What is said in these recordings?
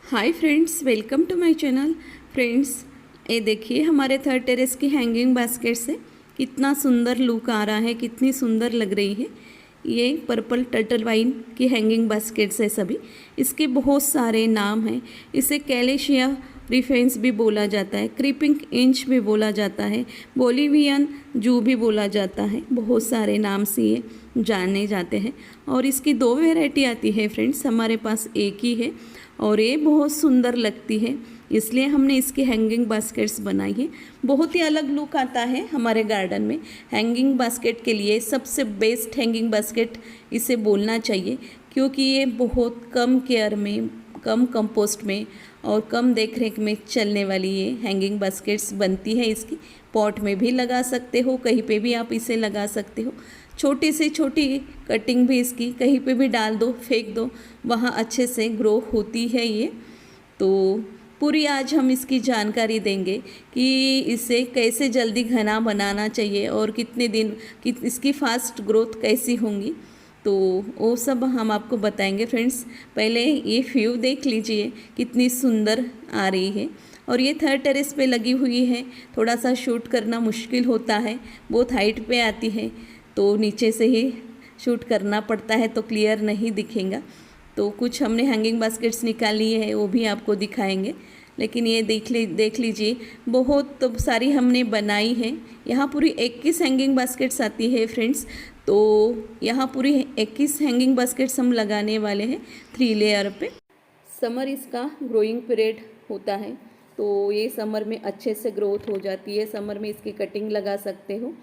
Hi friends, welcome to my channel. Friends, ये देखिए हमारे थर्ड टेरेस की हैंगिंग बास्केट से कितना सुंदर लुक आ रहा है, कितनी सुंदर लग रही है। ये पर्पल टर्टल वाइन की हैंगिंग बास्केट्स है सभी। इसके बहुत सारे नाम हैं। इसे कैलेशिया रिफेंस भी बोला जाता है, क्रीपिंग इंच भी बोला जाता है, बोलिवियन जू भी बोला जाता है। बहुत सारे नाम से ये जाने जाते हैं। और इसकी दो वैरायटी आती है फ्रेंड्स, हमारे पास एक ही है और ये बहुत सुंदर लगती है, इसलिए हमने इसकी हैंगिंग बास्केट्स बनाई है। बहुत ही अलग लुक आता है हमारे गार्डन में। हैंगिंग बास्केट के लिए सबसे बेस्ट हैंगिंग बास्केट इसे बोलना चाहिए, क्योंकि ये बहुत कम केयर में, कम कंपोस्ट में और कम देखरेख में चलने वाली ये हैंगिंग बास्केट्स बनती है। इसकी पॉट में भी लगा सकते हो, कहीं पे भी आप इसे लगा सकते हो। छोटी से छोटी कटिंग भी इसकी कहीं पे भी डाल दो, फेंक दो, वहाँ अच्छे से ग्रो होती है ये। तो पूरी आज हम इसकी जानकारी देंगे कि इसे कैसे जल्दी घना बनाना चाहिए और कितने दिन कि इसकी फास्ट ग्रोथ कैसी होंगी, तो वो सब हम आपको बताएंगे फ्रेंड्स। पहले ये व्यू देख लीजिए, कितनी सुंदर आ रही है। और ये थर्ड टेरेस पे लगी हुई है, थोड़ा सा शूट करना मुश्किल होता है, बहुत हाइट पे आती है, तो नीचे से ही शूट करना पड़ता है, तो क्लियर नहीं दिखेगा। तो कुछ हमने हैंगिंग बास्केट्स निकाली है, वो भी आपको दिखाएंगे। लेकिन ये देख लीजिए, बहुत तो सारी हमने बनाई है। यहाँ पूरी 21 हैंगिंग बास्केट्स आती है फ्रेंड्स। तो यहाँ पूरी 21 हैंगिंग बास्केट्स हम लगाने वाले हैं 3 लेयर पे। समर इसका ग्रोइंग पीरियड होता है, तो ये समर में अच्छे से ग्रोथ हो जाती है। समर में इसकी कटिंग लगा सकते हो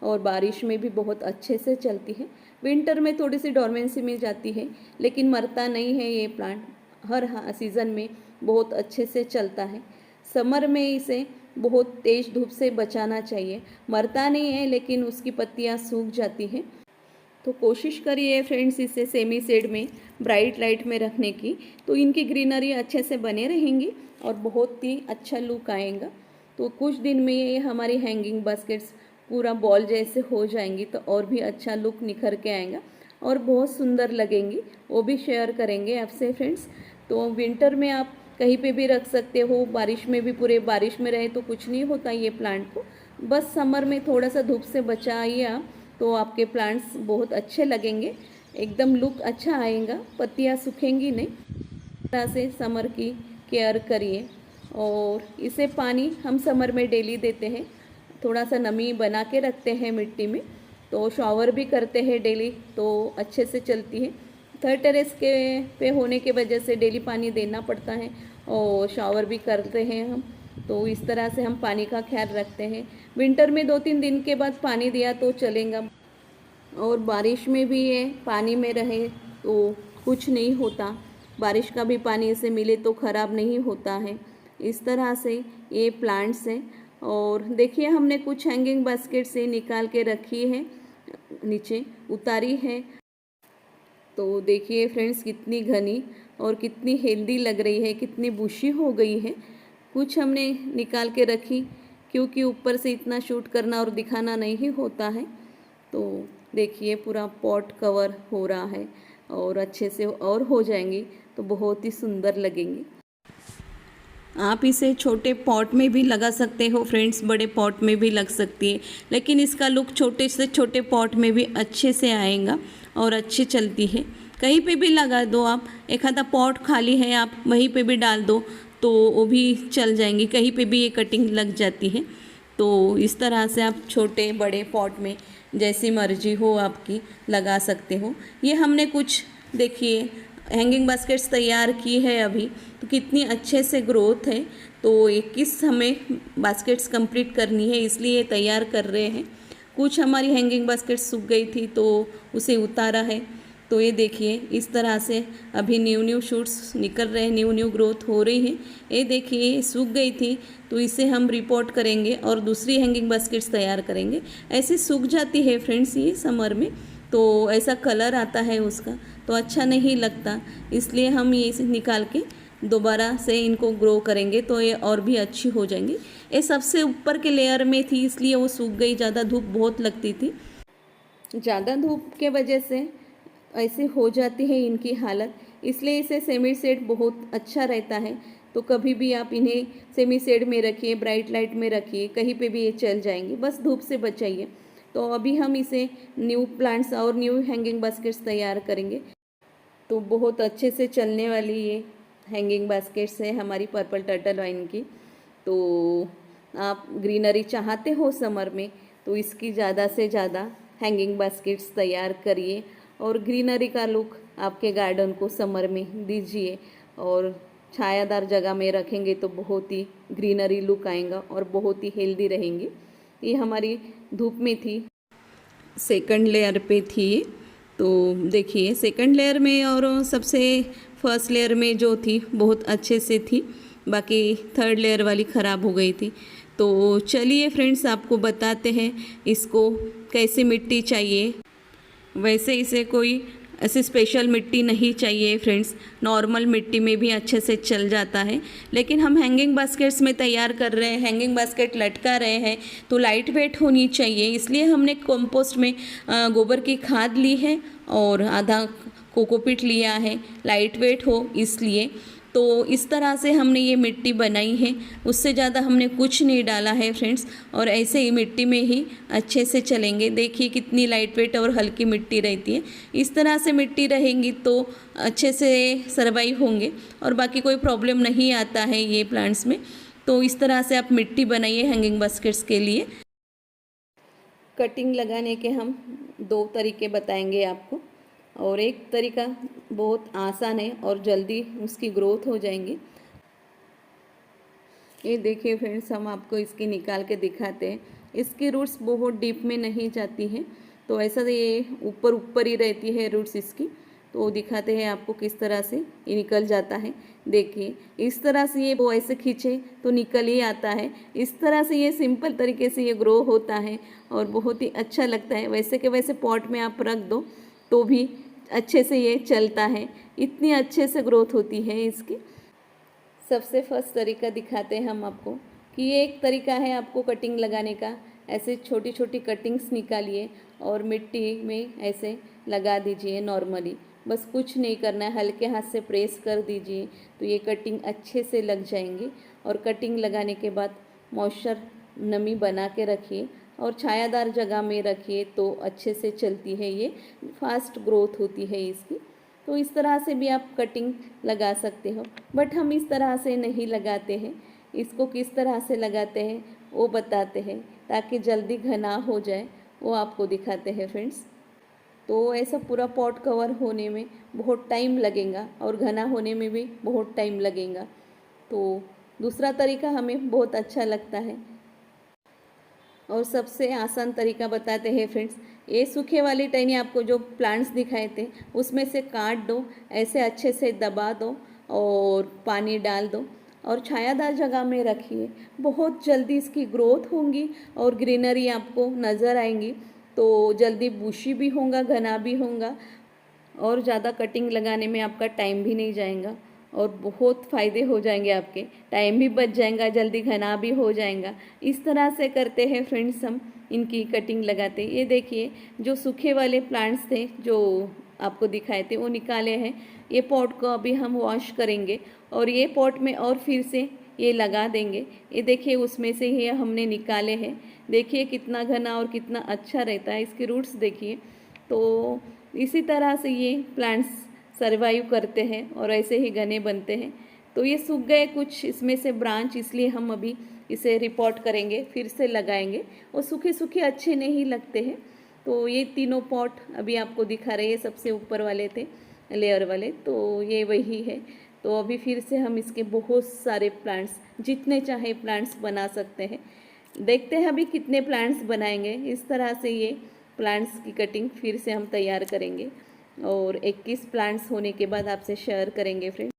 और बारिश में भी बहुत अच्छे से चलती है। विंटर में थोड़ी सी डोरमेंसी में जाती है, लेकिन मरता नहीं है ये प्लांट, हर सीज़न में बहुत अच्छे से चलता है। समर में इसे बहुत तेज़ धूप से बचाना चाहिए। मरता नहीं है, लेकिन उसकी पत्तियां सूख जाती हैं। तो कोशिश करिए फ्रेंड्स इसे सेमी शेड में, ब्राइट लाइट में रखने की, तो इनकी ग्रीनरी अच्छे से बने रहेंगी और बहुत ही अच्छा लुक आएगा। तो कुछ दिन में ये हमारी हैंगिंग बास्केट्स पूरा बॉल जैसे हो जाएंगी, तो और भी अच्छा लुक निखर के आएगा और बहुत सुंदर लगेंगी। वो भी शेयर करेंगे आपसे फ्रेंड्स। तो विंटर में आप कहीं पे भी रख सकते हो, बारिश में भी, पूरे बारिश में रहे तो कुछ नहीं होता ये प्लांट को। बस समर में थोड़ा सा धूप से बचाइए आप, तो आपके प्लांट्स बहुत अच्छे लगेंगे, एकदम लुक अच्छा आएगा, पत्तियाँ सूखेंगी नहीं। तरह से समर की केयर करिए। और इसे पानी हम समर में डेली देते हैं, थोड़ा सा नमी बना के रखते हैं मिट्टी में, तो शॉवर भी करते हैं डेली, तो अच्छे से चलती है। थर्ड टेरेस के पे होने के वजह से डेली पानी देना पड़ता है और शॉवर भी करते हैं हम, तो इस तरह से हम पानी का ख्याल रखते हैं। विंटर में 2-3 दिन के बाद पानी दिया तो चलेगा, और बारिश में भी ये पानी में रहे तो कुछ नहीं होता। बारिश का भी पानी इसे मिले तो ख़राब नहीं होता है। इस तरह से ये प्लांट्स हैं। और देखिए, हमने कुछ हैंगिंग बास्केट से निकाल के रखी है, नीचे उतारी है। तो देखिए फ्रेंड्स, कितनी घनी और कितनी हेल्दी लग रही है, कितनी बुशी हो गई है। कुछ हमने निकाल के रखी, क्योंकि ऊपर से इतना शूट करना और दिखाना नहीं होता है। तो देखिए, पूरा पॉट कवर हो रहा है और अच्छे से और हो जाएंगी तो बहुत ही सुंदर लगेंगी। आप इसे छोटे पॉट में भी लगा सकते हो फ्रेंड्स, बड़े पॉट में भी लग सकती है, लेकिन इसका लुक छोटे से छोटे पॉट में भी अच्छे से आएगा और अच्छी चलती है। कहीं पे भी लगा दो आप, एक आधा पॉट खाली है आप वहीं पे भी डाल दो तो वो भी चल जाएंगी, कहीं पे भी ये कटिंग लग जाती है। तो इस तरह से आप छोटे बड़े पॉट में जैसी मर्जी हो आपकी लगा सकते हो। ये हमने कुछ देखिए हैंगिंग बास्केट्स तैयार की है अभी, तो कितनी अच्छे से ग्रोथ है। तो 21 हमें बास्केट्स कंप्लीट करनी है, इसलिए तैयार कर रहे हैं। कुछ हमारी हैंगिंग बास्केट्स सूख गई थी तो उसे उतारा है। तो ये देखिए, इस तरह से अभी न्यू शूट्स निकल रहे हैं, न्यू ग्रोथ हो रही है। ये देखिए, सूख गई थी तो इसे हम रिपोर्ट करेंगे और दूसरी हैंगिंग बास्केट्स तैयार करेंगे। ऐसे सूख जाती है फ्रेंड्स ये समर में, तो ऐसा कलर आता है उसका, तो अच्छा नहीं लगता, इसलिए हम ये निकाल के दोबारा से इनको ग्रो करेंगे तो ये और भी अच्छी हो जाएंगी। ये सबसे ऊपर के लेयर में थी, इसलिए वो सूख गई, ज़्यादा धूप बहुत लगती थी। ज़्यादा धूप के वजह से ऐसे हो जाती है इनकी हालत, इसलिए इसे सेमी शेड बहुत अच्छा रहता है। तो कभी भी आप इन्हें सेमी शेड में रखिए, ब्राइट लाइट में रखिए, कहीं पे भी ये चल जाएंगे, बस धूप से बचाइए। तो अभी हम इसे न्यू प्लांट्स और न्यू हैंगिंग बास्केट्स तैयार करेंगे। तो बहुत अच्छे से चलने वाली ये हैंगिंग बास्केट्स है हमारी पर्पल टर्टल वाइन की। तो आप ग्रीनरी चाहते हो समर में तो इसकी ज़्यादा से ज़्यादा हैंगिंग बास्केट्स तैयार करिए और ग्रीनरी का लुक आपके गार्डन को समर में दीजिए। और छायादार जगह में रखेंगे तो बहुत ही ग्रीनरी लुक आएगा और बहुत ही हेल्दी रहेंगी। ये हमारी धूप में थी, सेकंड लेयर पे थी। तो देखिए सेकंड लेयर में और सबसे फर्स्ट लेयर में जो थी बहुत अच्छे से थी, बाकी थर्ड लेयर वाली ख़राब हो गई थी। तो चलिए फ्रेंड्स आपको बताते हैं इसको कैसी मिट्टी चाहिए। वैसे इसे कोई ऐसी स्पेशल मिट्टी नहीं चाहिए फ्रेंड्स, नॉर्मल मिट्टी में भी अच्छे से चल जाता है। लेकिन हम हैंगिंग बास्केट्स में तैयार कर रहे हैं, हैंगिंग बास्केट लटका रहे हैं तो लाइट वेट होनी चाहिए। इसलिए हमने कंपोस्ट में गोबर की खाद ली है और आधा कोकोपीट लिया है, लाइट वेट हो इसलिए। तो इस तरह से हमने ये मिट्टी बनाई है, उससे ज़्यादा हमने कुछ नहीं डाला है फ्रेंड्स। और ऐसे ही मिट्टी में ही अच्छे से चलेंगे। देखिए कितनी लाइट वेट और हल्की मिट्टी रहती है। इस तरह से मिट्टी रहेंगी तो अच्छे से सर्वाइव होंगे और बाकी कोई प्रॉब्लम नहीं आता है ये प्लांट्स में। तो इस तरह से आप मिट्टी बनाइए हैंगिंग बास्केट्स के लिए। कटिंग लगाने के हम 2 तरीके बताएंगे आपको, और एक तरीका बहुत आसान है और जल्दी उसकी ग्रोथ हो जाएंगी। ये देखिए फ्रेंड्स, हम आपको इसकी निकाल के दिखाते हैं। इसकी रूट्स बहुत डीप में नहीं जाती हैं, तो ऐसा ये ऊपर ऊपर ही रहती है रूट्स इसकी। तो दिखाते हैं आपको किस तरह से ये निकल जाता है। देखिए इस तरह से ये वो ऐसे खींचे तो निकल ही आता है। इस तरह से ये सिंपल तरीके से ये ग्रो होता है और बहुत ही अच्छा लगता है। वैसे के वैसे पॉट में आप रख दो तो भी अच्छे से ये चलता है, इतनी अच्छे से ग्रोथ होती है इसकी। सबसे फर्स्ट तरीका दिखाते हैं हम आपको कि ये एक तरीका है आपको कटिंग लगाने का। ऐसे छोटी छोटी कटिंग्स निकालिए और मिट्टी में ऐसे लगा दीजिए नॉर्मली, बस कुछ नहीं करना है, हल्के हाथ से प्रेस कर दीजिए तो ये कटिंग अच्छे से लग जाएंगी। और कटिंग लगाने के बाद मॉइस्चर नमी बना के रखिए और छायादार जगह में रखिए तो अच्छे से चलती है, ये फास्ट ग्रोथ होती है इसकी। तो इस तरह से भी आप कटिंग लगा सकते हो, बट हम इस तरह से नहीं लगाते हैं। इसको किस तरह से लगाते हैं वो बताते हैं ताकि जल्दी घना हो जाए, वो आपको दिखाते हैं फ्रेंड्स। तो ऐसा पूरा पॉट कवर होने में बहुत टाइम लगेगा और घना होने में भी बहुत टाइम लगेगा। तो दूसरा तरीका हमें बहुत अच्छा लगता है और सबसे आसान तरीका बताते हैं फ्रेंड्स। ये सूखे वाली टहनी आपको जो प्लांट्स दिखाए थे उसमें से काट दो, ऐसे अच्छे से दबा दो और पानी डाल दो और छायादार जगह में रखिए। बहुत जल्दी इसकी ग्रोथ होंगी और ग्रीनरी आपको नज़र आएंगी। तो जल्दी बुशी भी होगा, घना भी होगा और ज़्यादा कटिंग लगाने में आपका टाइम भी नहीं जाएगा और बहुत फ़ायदे हो जाएंगे, आपके टाइम भी बच जाएगा, जल्दी घना भी हो जाएगा। इस तरह से करते हैं फ्रेंड्स हम इनकी कटिंग लगाते। ये देखिए जो सूखे वाले प्लांट्स थे जो आपको दिखाए थे वो निकाले हैं। ये पॉट को अभी हम वॉश करेंगे और ये पॉट में और फिर से ये लगा देंगे। ये देखिए उसमें से ही हमने निकाले हैं। देखिए कितना घना और कितना अच्छा रहता है, इसके रूट्स देखिए। तो इसी तरह से ये प्लांट्स सर्वाइव करते हैं और ऐसे ही घने बनते हैं। तो ये सूख गए कुछ इसमें से ब्रांच, इसलिए हम अभी इसे रिपोर्ट करेंगे, फिर से लगाएंगे। और सूखे सूखे अच्छे नहीं लगते हैं। तो ये तीनों पॉट अभी आपको दिखा रहे हैं, सबसे ऊपर वाले थे लेयर वाले, तो ये वही है। तो अभी फिर से हम इसके बहुत सारे प्लांट्स, जितने चाहे प्लांट्स बना सकते हैं। देखते हैं अभी कितने प्लांट्स बनाएंगे। इस तरह से ये प्लांट्स की कटिंग फिर से हम तैयार करेंगे और 21 प्लांट्स होने के बाद आपसे शेयर करेंगे फ्रेंड्स।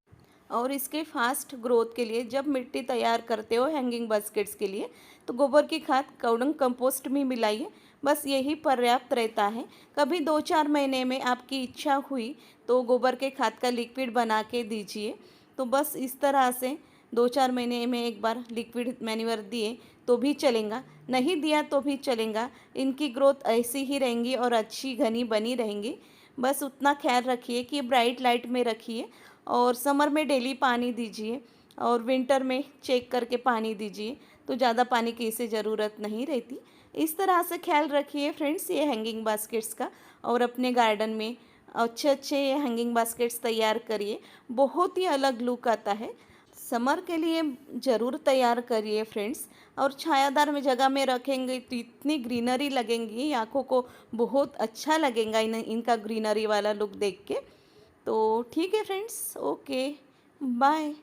और इसके फास्ट ग्रोथ के लिए जब मिट्टी तैयार करते हो हैंगिंग बास्केट्स के लिए तो गोबर की खाद काउडंग कंपोस्ट में मिलाइए, बस यही पर्याप्त रहता है। कभी 2-4 महीने में आपकी इच्छा हुई तो गोबर के खाद का लिक्विड बना के दीजिए। तो बस इस तरह से 2-4 महीने में एक बार लिक्विड मैन्योर दिए तो भी चलेगा, नहीं दिया तो भी चलेगा। इनकी ग्रोथ ऐसी ही रहेंगी और अच्छी घनी बनी रहेंगी। बस उतना ख्याल रखिए कि ब्राइट लाइट में रखिए और समर में डेली पानी दीजिए और विंटर में चेक करके पानी दीजिए, तो ज़्यादा पानी की इसे ज़रूरत नहीं रहती। इस तरह से ख्याल रखिए फ्रेंड्स ये हैंगिंग बास्केट्स का, और अपने गार्डन में अच्छे अच्छे ये हैंगिंग बास्केट्स तैयार करिए, बहुत ही अलग लुक आता है। समर के लिए ज़रूर तैयार करिए फ्रेंड्स। और छायादार में जगह में रखेंगे तो इतनी ग्रीनरी लगेंगी, आँखों को बहुत अच्छा लगेगा इनका ग्रीनरी वाला लुक देख के। तो ठीक है फ्रेंड्स, ओके, बाय।